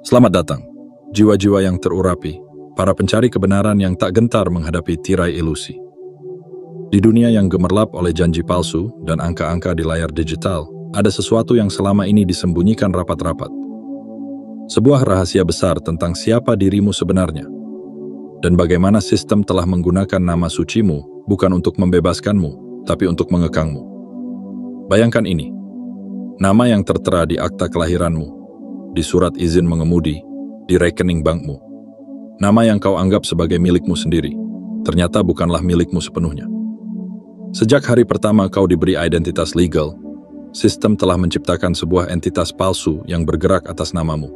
Selamat datang, jiwa-jiwa yang terurapi, para pencari kebenaran yang tak gentar menghadapi tirai ilusi. Di dunia yang gemerlap oleh janji palsu dan angka-angka di layar digital, ada sesuatu yang selama ini disembunyikan rapat-rapat. Sebuah rahasia besar tentang siapa dirimu sebenarnya, dan bagaimana sistem telah menggunakan nama sucimu bukan untuk membebaskanmu, tapi untuk mengekangmu. Bayangkan ini, nama yang tertera di akta kelahiranmu, di surat izin mengemudi, di rekening bankmu. Nama yang kau anggap sebagai milikmu sendiri, ternyata bukanlah milikmu sepenuhnya. Sejak hari pertama kau diberi identitas legal, sistem telah menciptakan sebuah entitas palsu yang bergerak atas namamu.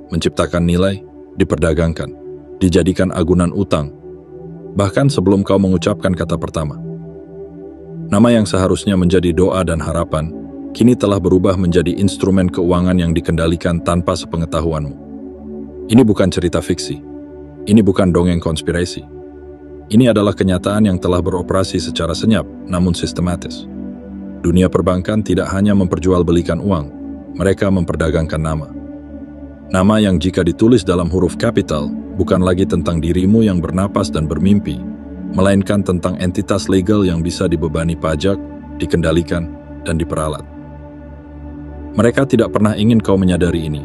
Menciptakan nilai, diperdagangkan, dijadikan agunan utang, bahkan sebelum kau mengucapkan kata pertama. Nama yang seharusnya menjadi doa dan harapan, kini telah berubah menjadi instrumen keuangan yang dikendalikan tanpa sepengetahuanmu. Ini bukan cerita fiksi. Ini bukan dongeng konspirasi. Ini adalah kenyataan yang telah beroperasi secara senyap, namun sistematis. Dunia perbankan tidak hanya memperjualbelikan uang, mereka memperdagangkan nama. Nama yang jika ditulis dalam huruf kapital, bukan lagi tentang dirimu yang bernapas dan bermimpi, melainkan tentang entitas legal yang bisa dibebani pajak, dikendalikan, dan diperalat. Mereka tidak pernah ingin kau menyadari ini.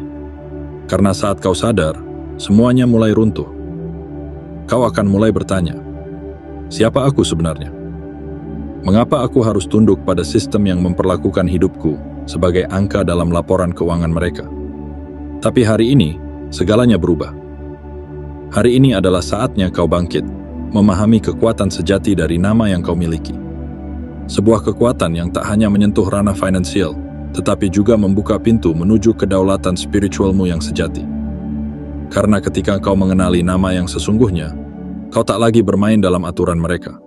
Karena saat kau sadar, semuanya mulai runtuh. Kau akan mulai bertanya, siapa aku sebenarnya? Mengapa aku harus tunduk pada sistem yang memperlakukan hidupku sebagai angka dalam laporan keuangan mereka? Tapi hari ini, segalanya berubah. Hari ini adalah saatnya kau bangkit, memahami kekuatan sejati dari nama yang kau miliki. Sebuah kekuatan yang tak hanya menyentuh ranah finansial, tetapi juga membuka pintu menuju kedaulatan spiritualmu yang sejati. Karena ketika kau mengenali nama yang sesungguhnya, kau tak lagi bermain dalam aturan mereka.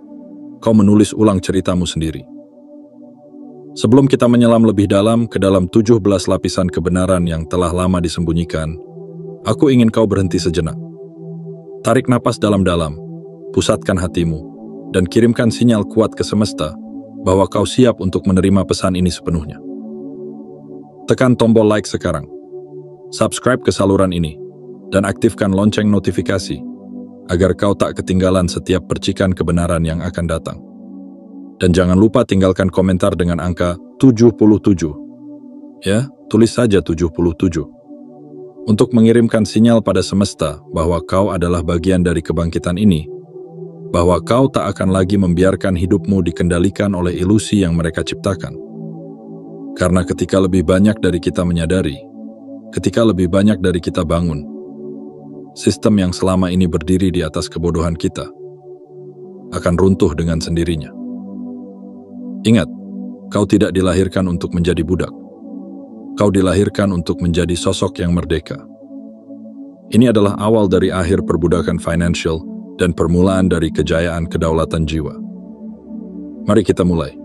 Kau menulis ulang ceritamu sendiri. Sebelum kita menyelam lebih dalam ke dalam 17 lapisan kebenaran yang telah lama disembunyikan, aku ingin kau berhenti sejenak. Tarik napas dalam-dalam, pusatkan hatimu, dan kirimkan sinyal kuat ke semesta bahwa kau siap untuk menerima pesan ini sepenuhnya. Tekan tombol like sekarang, subscribe ke saluran ini, dan aktifkan lonceng notifikasi agar kau tak ketinggalan setiap percikan kebenaran yang akan datang. Dan jangan lupa tinggalkan komentar dengan angka 77. Ya, tulis saja 77. Untuk mengirimkan sinyal pada semesta bahwa kau adalah bagian dari kebangkitan ini, bahwa kau tak akan lagi membiarkan hidupmu dikendalikan oleh ilusi yang mereka ciptakan. Karena ketika lebih banyak dari kita menyadari, ketika lebih banyak dari kita bangun, sistem yang selama ini berdiri di atas kebodohan kita akan runtuh dengan sendirinya. Ingat, kau tidak dilahirkan untuk menjadi budak. Kau dilahirkan untuk menjadi sosok yang merdeka. Ini adalah awal dari akhir perbudakan financial dan permulaan dari kejayaan kedaulatan jiwa. Mari kita mulai.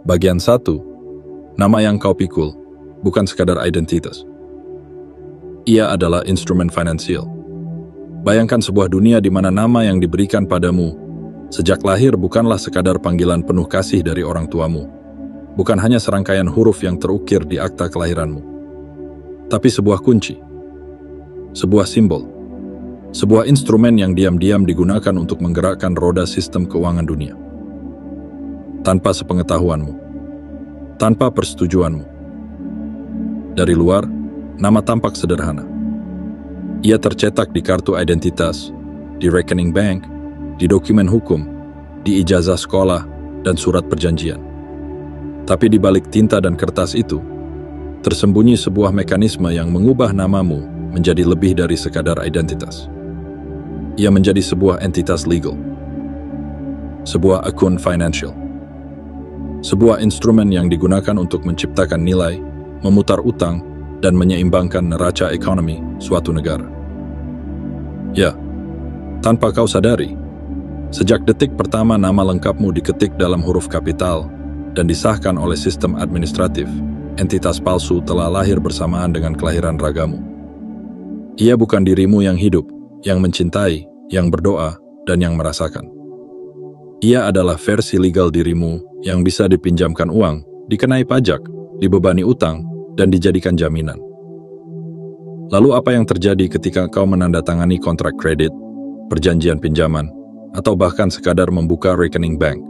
Bagian 1. Nama yang kau pikul bukan sekadar identitas. Ia adalah instrumen finansial. Bayangkan sebuah dunia di mana nama yang diberikan padamu sejak lahir bukanlah sekadar panggilan penuh kasih dari orang tuamu, bukan hanya serangkaian huruf yang terukir di akta kelahiranmu, tapi sebuah kunci, sebuah simbol, sebuah instrumen yang diam-diam digunakan untuk menggerakkan roda sistem keuangan dunia. Tanpa sepengetahuanmu, tanpa persetujuanmu. Dari luar, nama tampak sederhana. Ia tercetak di kartu identitas, di rekening bank, di dokumen hukum, di ijazah sekolah, dan surat perjanjian. Tapi di balik tinta dan kertas itu, tersembunyi sebuah mekanisme yang mengubah namamu menjadi lebih dari sekadar identitas. Ia menjadi sebuah entitas legal, sebuah akun financial, sebuah instrumen yang digunakan untuk menciptakan nilai, memutar utang, dan menyeimbangkan neraca ekonomi suatu negara. Ya, tanpa kau sadari, sejak detik pertama nama lengkapmu diketik dalam huruf kapital dan disahkan oleh sistem administratif, entitas palsu telah lahir bersamaan dengan kelahiran ragamu. Ia bukan dirimu yang hidup, yang mencintai, yang berdoa, dan yang merasakan. Ia adalah versi legal dirimu yang bisa dipinjamkan uang, dikenai pajak, dibebani utang, dan dijadikan jaminan. Lalu apa yang terjadi ketika kau menandatangani kontrak kredit, perjanjian pinjaman, atau bahkan sekadar membuka rekening bank?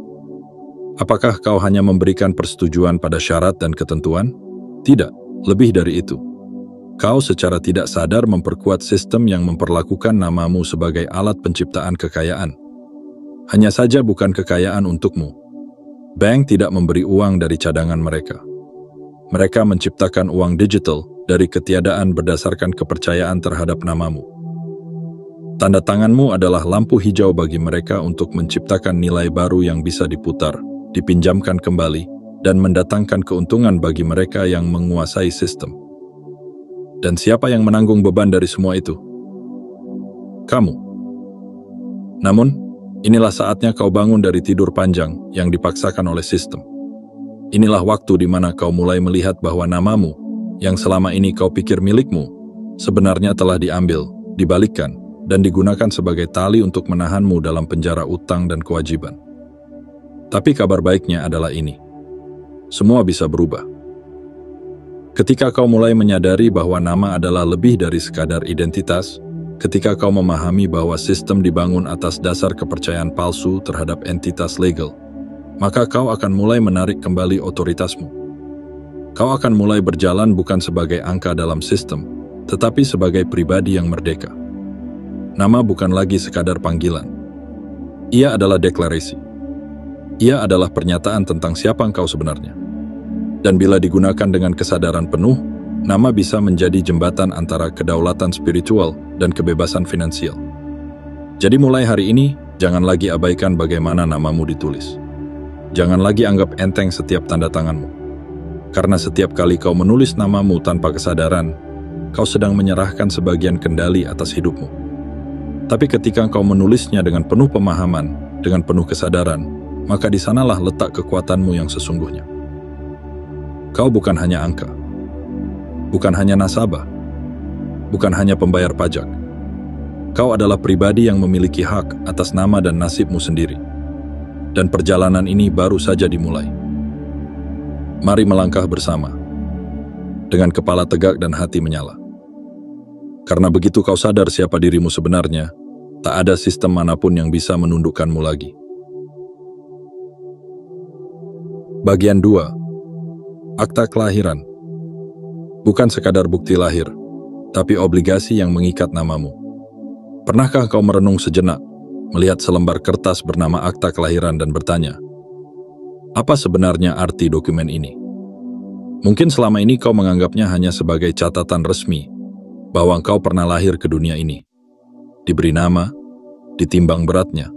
Apakah kau hanya memberikan persetujuan pada syarat dan ketentuan? Tidak, lebih dari itu. Kau secara tidak sadar memperkuat sistem yang memperlakukan namamu sebagai alat penciptaan kekayaan. Hanya saja bukan kekayaan untukmu. Bank tidak memberi uang dari cadangan mereka. Mereka menciptakan uang digital dari ketiadaan berdasarkan kepercayaan terhadap namamu. Tanda tanganmu adalah lampu hijau bagi mereka untuk menciptakan nilai baru yang bisa diputar, dipinjamkan kembali, dan mendatangkan keuntungan bagi mereka yang menguasai sistem. Dan siapa yang menanggung beban dari semua itu? Kamu. Namun, inilah saatnya kau bangun dari tidur panjang yang dipaksakan oleh sistem. Inilah waktu di mana kau mulai melihat bahwa namamu, yang selama ini kau pikir milikmu, sebenarnya telah diambil, dibalikkan, dan digunakan sebagai tali untuk menahanmu dalam penjara utang dan kewajiban. Tapi kabar baiknya adalah ini. Semua bisa berubah. Ketika kau mulai menyadari bahwa nama adalah lebih dari sekadar identitas, ketika kau memahami bahwa sistem dibangun atas dasar kepercayaan palsu terhadap entitas legal, maka kau akan mulai menarik kembali otoritasmu. Kau akan mulai berjalan bukan sebagai angka dalam sistem, tetapi sebagai pribadi yang merdeka. Nama bukan lagi sekadar panggilan. Ia adalah deklarasi. Ia adalah pernyataan tentang siapa engkau sebenarnya. Dan bila digunakan dengan kesadaran penuh, nama bisa menjadi jembatan antara kedaulatan spiritual dan kebebasan finansial. Jadi mulai hari ini, jangan lagi abaikan bagaimana namamu ditulis. Jangan lagi anggap enteng setiap tanda tanganmu. Karena setiap kali kau menulis namamu tanpa kesadaran, kau sedang menyerahkan sebagian kendali atas hidupmu. Tapi ketika kau menulisnya dengan penuh pemahaman, dengan penuh kesadaran, maka di sanalah letak kekuatanmu yang sesungguhnya. Kau bukan hanya angka, bukan hanya nasabah, bukan hanya pembayar pajak. Kau adalah pribadi yang memiliki hak atas nama dan nasibmu sendiri. Dan perjalanan ini baru saja dimulai. Mari melangkah bersama, dengan kepala tegak dan hati menyala. Karena begitu kau sadar siapa dirimu sebenarnya, tak ada sistem manapun yang bisa menundukkanmu lagi. Bagian 2. Akta kelahiran. Bukan sekadar bukti lahir, tapi obligasi yang mengikat namamu. Pernahkah kau merenung sejenak, melihat selembar kertas bernama akta kelahiran dan bertanya, apa sebenarnya arti dokumen ini? Mungkin selama ini kau menganggapnya hanya sebagai catatan resmi bahwa engkau pernah lahir ke dunia ini. Diberi nama, ditimbang beratnya,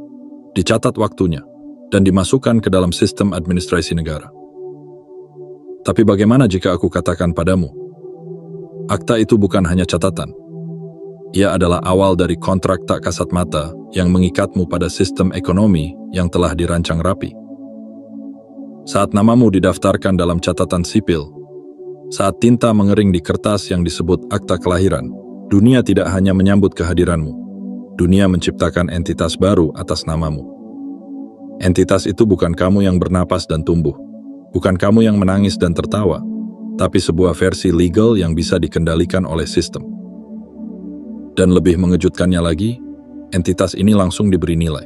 dicatat waktunya, dan dimasukkan ke dalam sistem administrasi negara. Tapi bagaimana jika aku katakan padamu, akta itu bukan hanya catatan. Ia adalah awal dari kontrak tak kasat mata yang mengikatmu pada sistem ekonomi yang telah dirancang rapi. Saat namamu didaftarkan dalam catatan sipil, saat tinta mengering di kertas yang disebut akta kelahiran, dunia tidak hanya menyambut kehadiranmu. Dunia menciptakan entitas baru atas namamu. Entitas itu bukan kamu yang bernapas dan tumbuh, bukan kamu yang menangis dan tertawa, tapi sebuah versi legal yang bisa dikendalikan oleh sistem. Dan lebih mengejutkannya lagi, entitas ini langsung diberi nilai.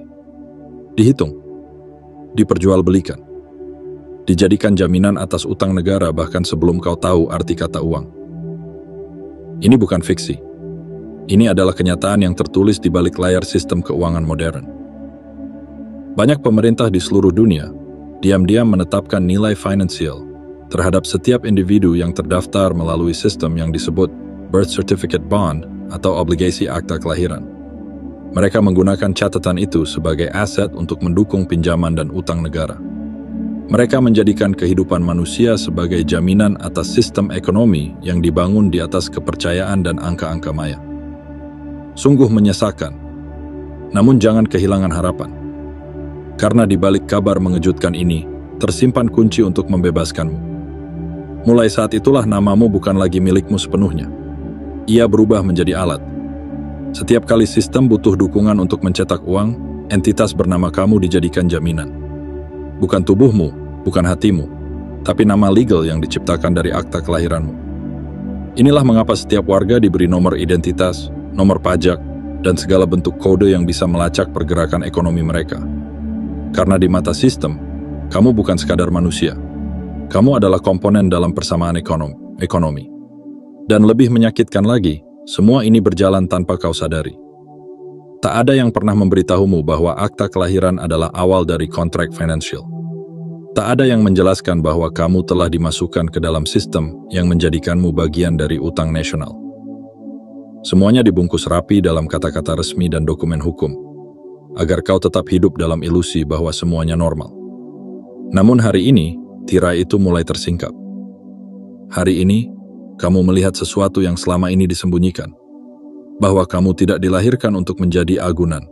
Dihitung, diperjualbelikan, dijadikan jaminan atas utang negara bahkan sebelum kau tahu arti kata uang. Ini bukan fiksi. Ini adalah kenyataan yang tertulis di balik layar sistem keuangan modern. Banyak pemerintah di seluruh dunia diam-diam menetapkan nilai finansial terhadap setiap individu yang terdaftar melalui sistem yang disebut birth certificate bond atau obligasi akta kelahiran. Mereka menggunakan catatan itu sebagai aset untuk mendukung pinjaman dan utang negara. Mereka menjadikan kehidupan manusia sebagai jaminan atas sistem ekonomi yang dibangun di atas kepercayaan dan angka-angka maya. Sungguh menyesakan, namun jangan kehilangan harapan. Karena di balik kabar mengejutkan ini, tersimpan kunci untuk membebaskanmu. Mulai saat itulah namamu bukan lagi milikmu sepenuhnya. Ia berubah menjadi alat. Setiap kali sistem butuh dukungan untuk mencetak uang, entitas bernama kamu dijadikan jaminan. Bukan tubuhmu, bukan hatimu, tapi nama legal yang diciptakan dari akta kelahiranmu. Inilah mengapa setiap warga diberi nomor identitas, nomor pajak, dan segala bentuk kode yang bisa melacak pergerakan ekonomi mereka. Karena di mata sistem, kamu bukan sekadar manusia. Kamu adalah komponen dalam persamaan ekonomi. Dan lebih menyakitkan lagi, semua ini berjalan tanpa kau sadari. Tak ada yang pernah memberitahumu bahwa akta kelahiran adalah awal dari kontrak finansial. Tak ada yang menjelaskan bahwa kamu telah dimasukkan ke dalam sistem yang menjadikanmu bagian dari utang nasional. Semuanya dibungkus rapi dalam kata-kata resmi dan dokumen hukum, agar kau tetap hidup dalam ilusi bahwa semuanya normal. Namun hari ini, tirai itu mulai tersingkap. Hari ini, kamu melihat sesuatu yang selama ini disembunyikan, bahwa kamu tidak dilahirkan untuk menjadi agunan.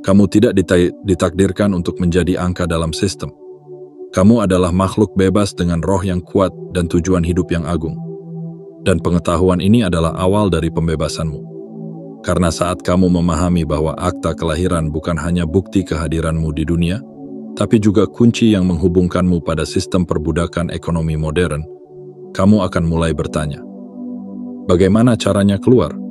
Kamu tidak ditakdirkan untuk menjadi angka dalam sistem. Kamu adalah makhluk bebas dengan roh yang kuat dan tujuan hidup yang agung. Dan pengetahuan ini adalah awal dari pembebasanmu. Karena saat kamu memahami bahwa akta kelahiran bukan hanya bukti kehadiranmu di dunia, tapi juga kunci yang menghubungkanmu pada sistem perbudakan ekonomi modern, kamu akan mulai bertanya, bagaimana caranya keluar?